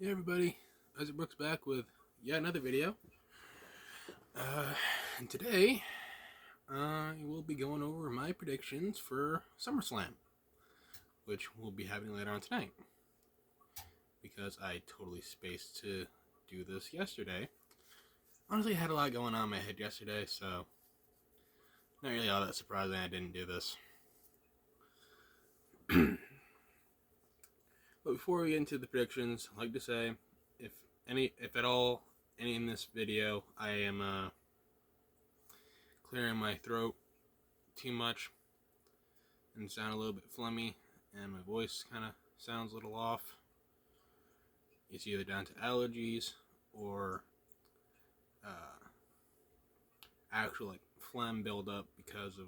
Hey everybody, Isaac Brooks back with yet another video. And today, I will be going over my predictions for Summerslam, which we'll be having later on tonight. Because I totally spaced to do this yesterday. Honestly, I had a lot going on in my head yesterday, so not really all that surprising I didn't do this. But before we get into the predictions, I'd like to say, if at all, any in this video, I am clearing my throat too much and sound a little bit phlegmy, and my voice kind of sounds a little off. It's either down to allergies or actual phlegm buildup because of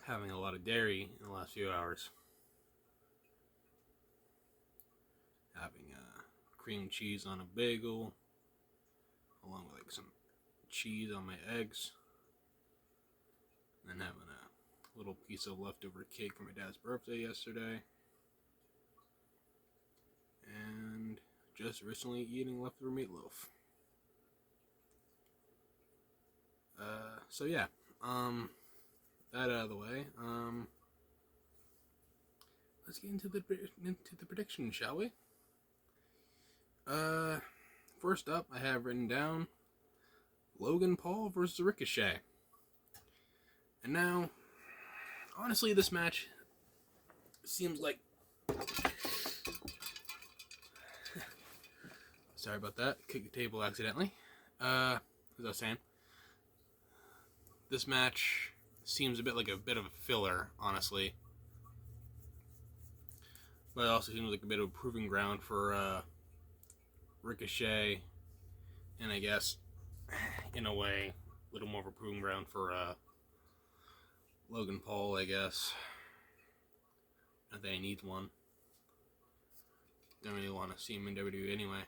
having a lot of dairy in the last few hours. Having cream cheese on a bagel, along with some cheese on my eggs, and then having a little piece of leftover cake from my dad's birthday yesterday, and just recently eating leftover meatloaf. So yeah, that out of the way. Let's get into the prediction, shall we? First up, I have written down Logan Paul versus Ricochet. And now, honestly, this match seems like... Sorry about that. Kicked the table accidentally. As I was saying, this match seems a bit of a filler, honestly. But it also seems like a bit of a proving ground for Ricochet, and I guess, in a way, a little more of a proving ground for Logan Paul, I guess. Not that he needs one. Don't really want to see him in WWE anyway.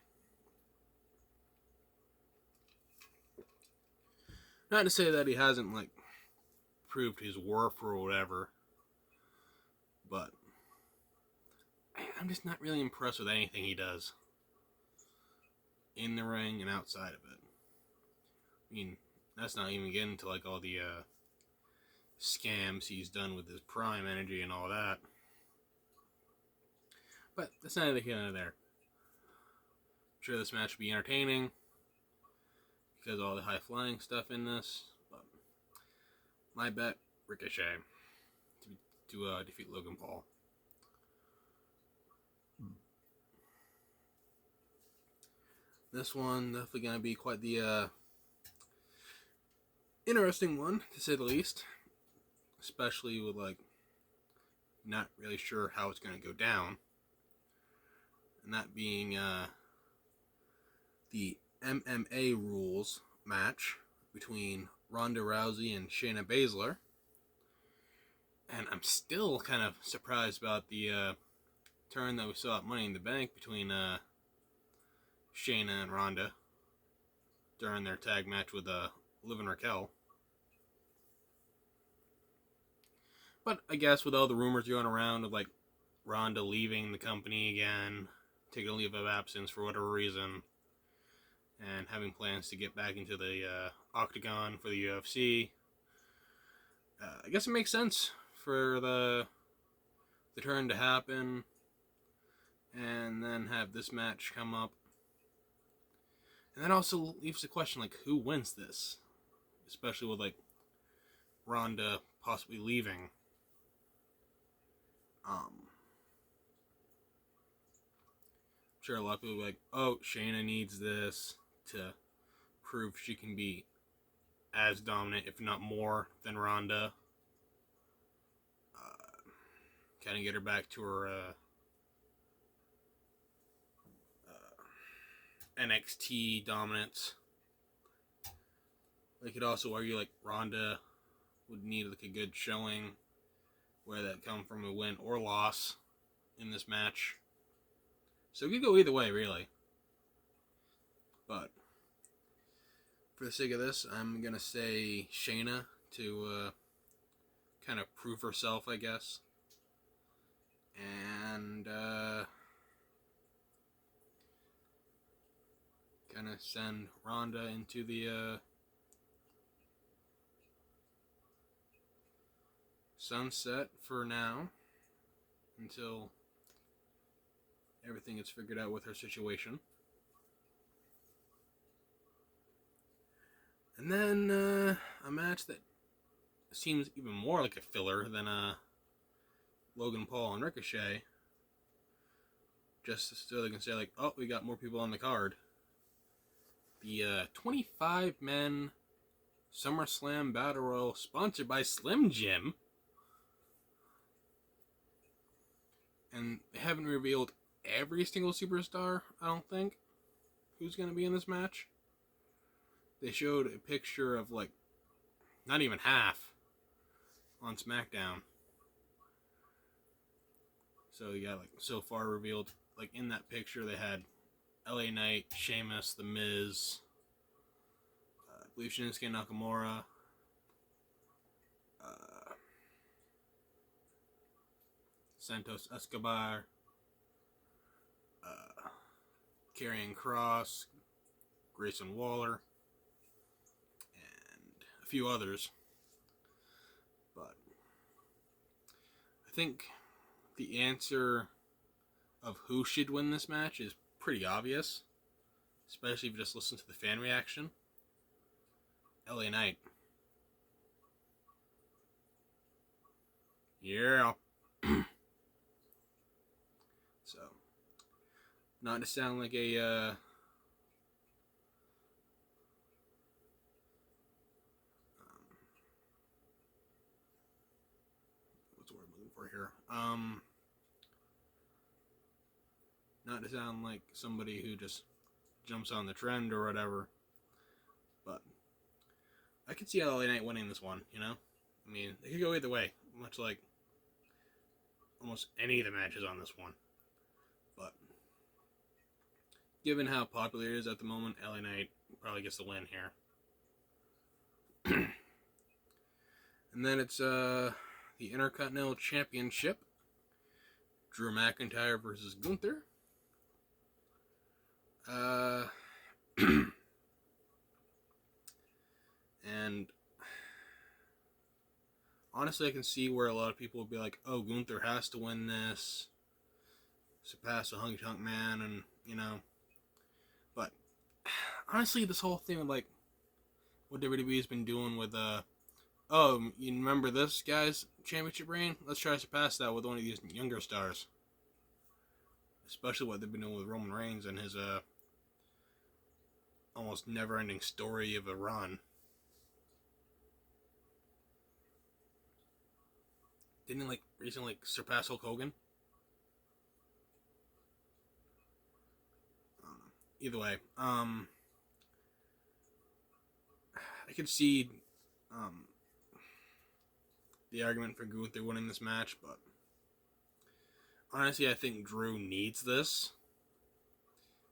Not to say that he hasn't, proved his worth or whatever, but I'm just not really impressed with anything he does. In the ring and outside of it. I mean, that's not even getting to all the scams he's done with his Prime energy and all that. But that's neither here nor there. I'm sure this match will be entertaining because of all the high flying stuff in this. But my bet, Ricochet to defeat Logan Paul. This one definitely gonna be quite the interesting one, to say the least. Especially with not really sure how it's gonna go down. And that being the MMA rules match between Ronda Rousey and Shayna Baszler. And I'm still kind of surprised about the turn that we saw at Money in the Bank between Shayna and Ronda during their tag match with Liv and Raquel. But I guess with all the rumors going around of Ronda leaving the company again, taking a leave of absence for whatever reason, and having plans to get back into the octagon for the UFC, I guess it makes sense for the turn to happen, and then have this match come up. And that also leaves the question, who wins this? Especially with, Ronda possibly leaving. I'm sure a lot of people will be oh, Shayna needs this to prove she can be as dominant, if not more, than Ronda. Kind of get her back to her NXT dominance. They could also argue Ronda would need a good showing, whether that come from a win or loss in this match. So it could go either way, really. But for the sake of this, I'm gonna say Shayna to kind of prove herself, I guess. And send Ronda into the sunset for now until everything is figured out with her situation. And then a match that seems even more like a filler than Logan Paul and Ricochet. Just so they can say, like, oh, we got more people on the card. The 25-man Summerslam Battle Royal sponsored by Slim Jim. And they haven't revealed every single superstar, I don't think, who's going to be in this match. They showed a picture of, like, not even half on SmackDown. So you got, like, so far revealed, like, in that picture they had LA Knight, Sheamus, The Miz, I believe Shinsuke Nakamura, Santos Escobar, Karrion Kross, Grayson Waller, and a few others. But I think the answer of who should win this match is pretty obvious, especially if you just listen to the fan reaction. LA Knight. Yeah. So, not to sound like a what's the word I'm looking for here? Not to sound like somebody who just jumps on the trend or whatever, but I could see LA Knight winning this one, you know? I mean, it could go either way, much like almost any of the matches on this one. But given how popular it is at the moment, LA Knight probably gets the win here. And then it's the Intercontinental Championship. Drew McIntyre versus Gunther. And honestly, I can see where a lot of people would be like, oh, Gunther has to win this, surpass the Honky Tonk Man, and, you know. But honestly, this whole thing with, like, what WWE's been doing with, oh, you remember this guy's championship reign? Let's try to surpass that with one of these younger stars. Especially what they've been doing with Roman Reigns and his, almost never-ending story of a run. Didn't he, like, recently, like, surpass Hulk Hogan? Either way, I could see, the argument for Gunther winning this match, but honestly, I think Drew needs this,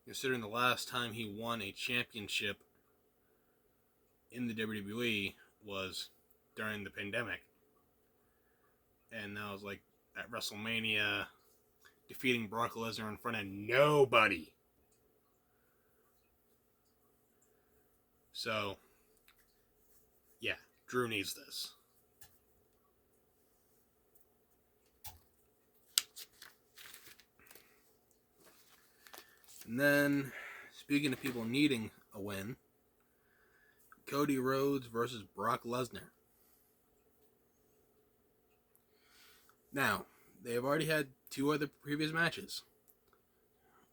considering the last time he won a championship in the WWE was during the pandemic. And that was, like, at WrestleMania, defeating Brock Lesnar in front of nobody. So, yeah, Drew needs this. And then, speaking of people needing a win, Cody Rhodes versus Brock Lesnar. Now, they've already had two other previous matches.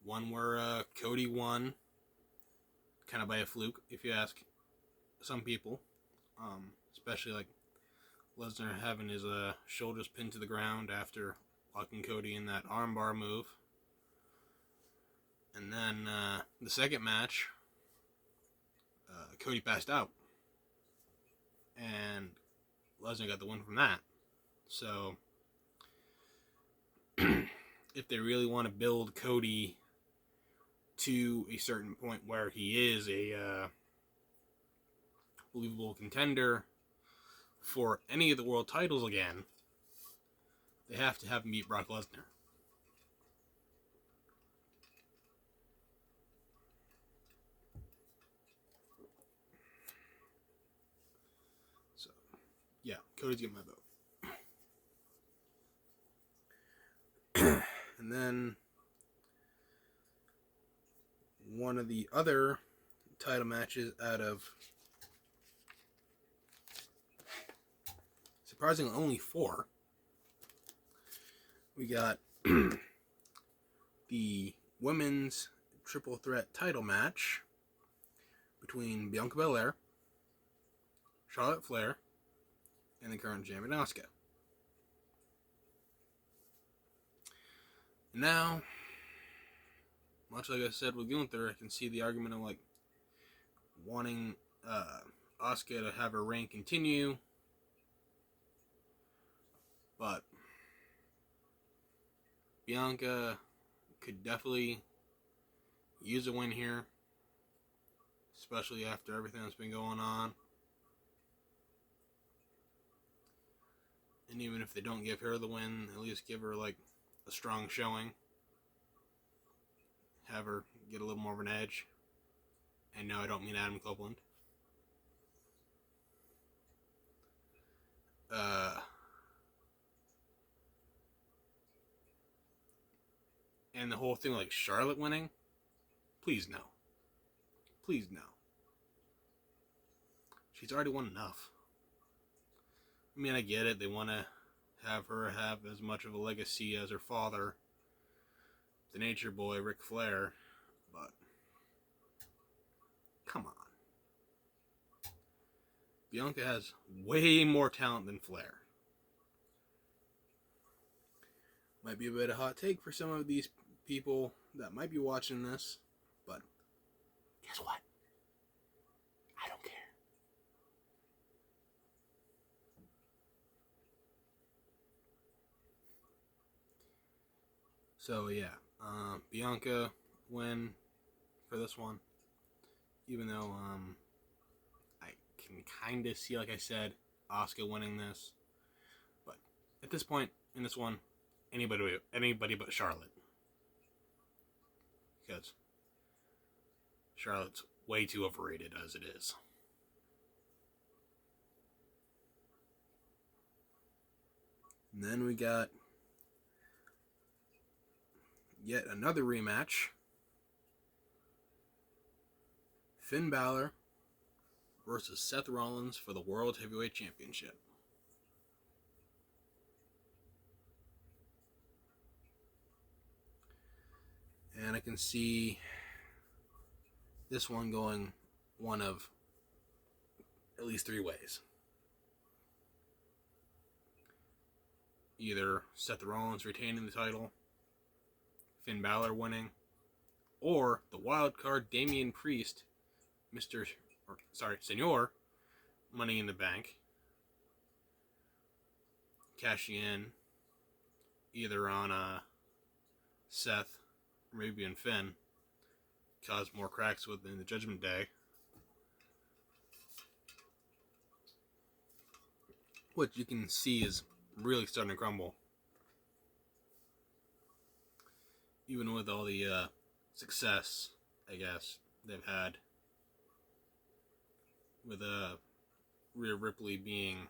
One where Cody won, kind of by a fluke, if you ask some people. Especially, like, Lesnar having his shoulders pinned to the ground after locking Cody in that armbar move. And then the second match, Cody passed out. And Lesnar got the win from that. So, if they really want to build Cody to a certain point where he is a believable contender for any of the world titles again, they have to have him beat Brock Lesnar. Cody's getting my vote. And then one of the other title matches out of surprisingly only 4. We got the women's triple threat title match between Bianca Belair, Charlotte Flair, and the current champion Asuka. Now, much like I said with Gunther, I can see the argument of like wanting Asuka to have her reign continue, but Bianca could definitely use a win here, especially after everything that's been going on. And even if they don't give her the win, at least give her like a strong showing. Have her get a little more of an edge. And no, I don't mean Adam Copeland. And the whole thing like Charlotte winning, please no. Please no. She's already won enough. I mean, I get it. They want to have her have as much of a legacy as her father, the Nature Boy, Ric Flair. But, come on. Bianca has way more talent than Flair. Might be a bit of a hot take for some of these people that might be watching this, but guess what? I don't care. So yeah, Bianca win for this one, even though I can kind of see, like I said, Asuka winning this, but at this point in this one, anybody but Charlotte, because Charlotte's way too overrated as it is. And then we got yet another rematch. Finn Balor versus Seth Rollins for the World Heavyweight Championship. And I can see this one going one of at least 3 ways. Either Seth Rollins retaining the title, Finn Balor winning, or the wild card Damian Priest, Senor, Money in the Bank, cashing in either on Seth or maybe on Finn, cause more cracks within the Judgment Day, which you can see is really starting to crumble. Even with all the success, I guess, they've had with Rhea Ripley being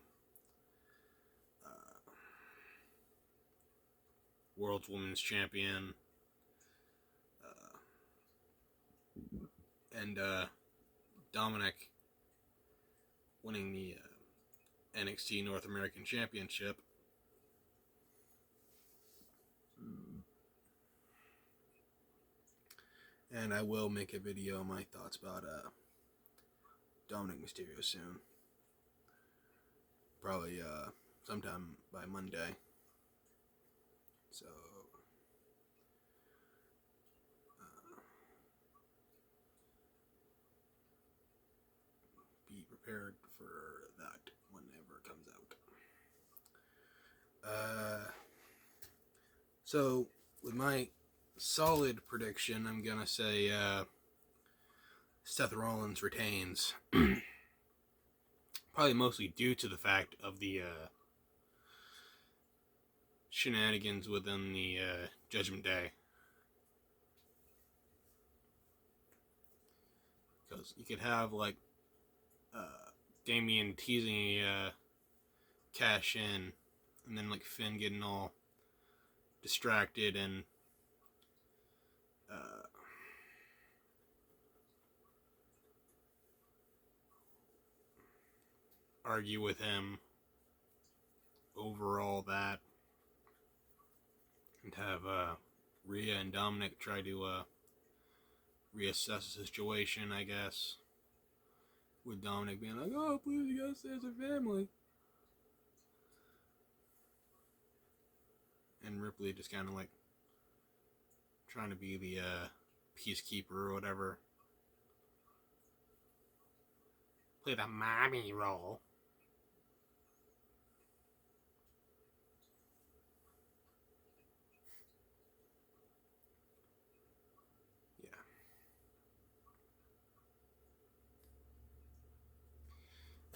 World's Women's Champion, and Dominic winning the NXT North American Championship. And I will make a video on my thoughts about Dominic Mysterio soon. Probably sometime by Monday. So be prepared for that whenever it comes out. So with my solid prediction, I'm gonna say Seth Rollins retains. Probably mostly due to the fact of the shenanigans within the Judgment Day. Because you could have like Damian teasing a cash in, and then like Finn getting all distracted and argue with him over all that, and have Rhea and Dominic try to reassess the situation, I guess, with Dominic being like, "Oh, please, you gotta stay as a family," and Ripley just kind of like trying to be the peacekeeper or whatever, play the mommy role.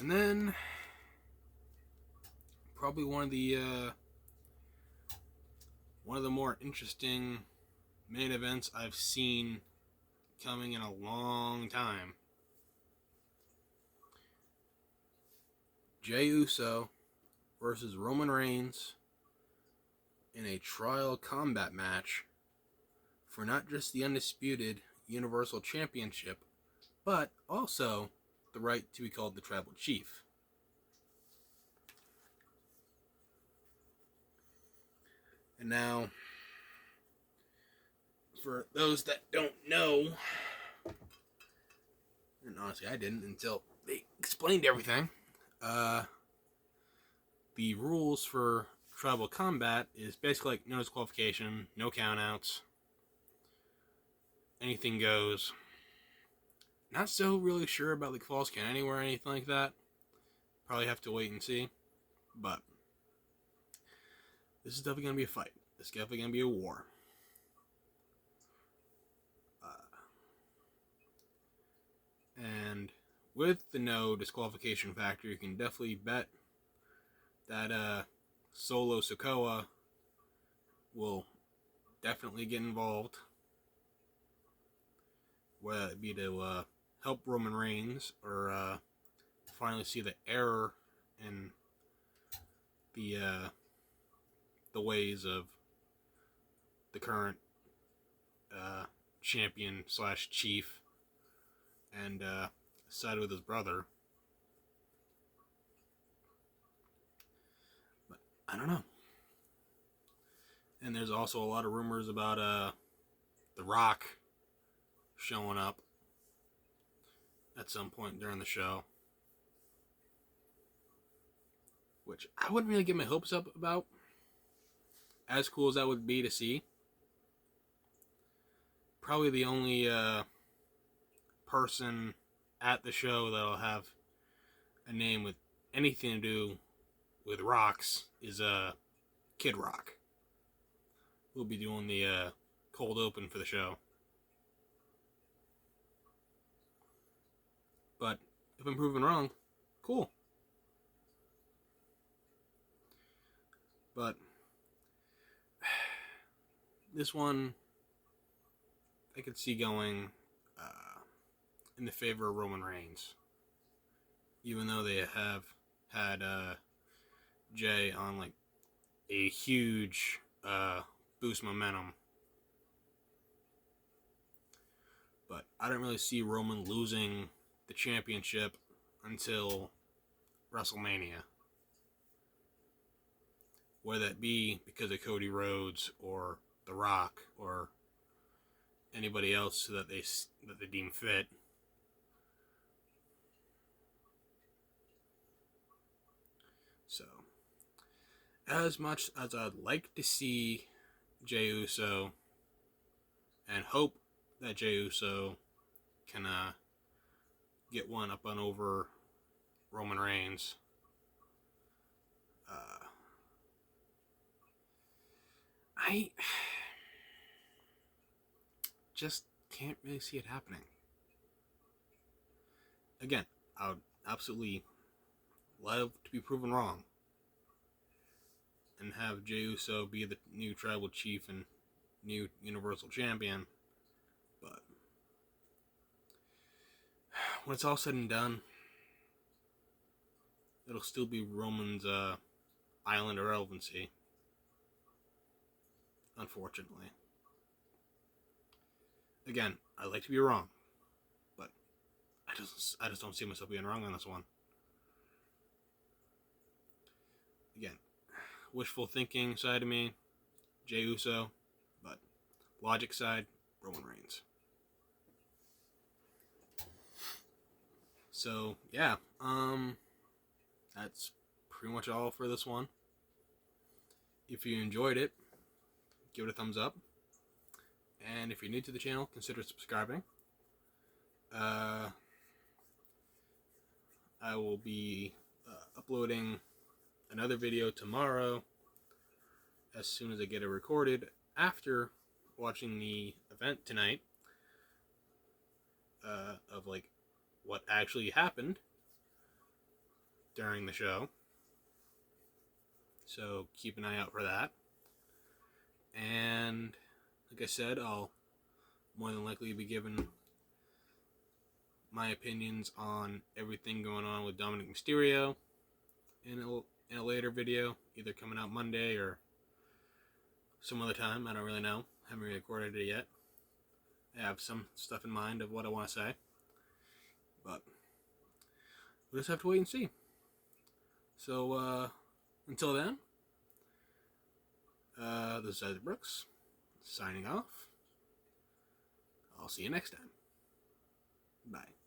And then, probably one of the more interesting main events I've seen coming in a long time. Jey Uso versus Roman Reigns in a trial combat match for not just the undisputed Universal Championship, but also the right to be called the Tribal Chief. And now, for those that don't know, and honestly I didn't until they explained everything, the rules for tribal combat is basically like no disqualification, no countouts, anything goes. Not so really sure about like false count anywhere or anything like that. Probably have to wait and see. But this is definitely going to be a fight. This is definitely going to be a war. And with the no disqualification factor, you can definitely bet that Solo Sikoa will definitely get involved. Whether it be to help Roman Reigns or finally see the error in the ways of the current champion / chief, and side with his brother. But I don't know. And there's also a lot of rumors about The Rock showing up at some point during the show, which I wouldn't really get my hopes up about. As cool as that would be to see, probably the only person at the show that'll have a name with anything to do with rocks is Kid Rock. We'll be doing the cold open for the show. But if I'm proven wrong, cool. But this one I could see going in the favor of Roman Reigns, even though they have had Jey on like a huge boost momentum. But I don't really see Roman losing the championship until WrestleMania. Whether it be because of Cody Rhodes or The Rock or anybody else that they deem fit. So, as much as I'd like to see Jey Uso and hope that Jey Uso can get one up and over Roman Reigns, I just can't really see it happening. Again, I would absolutely love to be proven wrong and have Jey Uso be the new tribal chief and new Universal Champion. But when it's all said and done, it'll still be Roman's island of relevancy. Unfortunately. Again, I'd like to be wrong, but I just don't see myself being wrong on this one. Again, wishful thinking side of me, Jey Uso, but logic side, Roman Reigns. So yeah, that's pretty much all for this one. If you enjoyed it, give it a thumbs up. And if you're new to the channel, consider subscribing. I will be uploading another video tomorrow as soon as I get it recorded after watching the event tonight of like what actually happened during the show. So keep an eye out for that. And like I said, I'll more than likely be giving my opinions on everything going on with Dominic Mysterio in a later video, either coming out Monday or some other time. I don't really know. Haven't recorded it yet. I have some stuff in mind of what I want to say, but we'll just have to wait and see. So until then, this is Isaac Brooks signing off. I'll see you next time. Bye.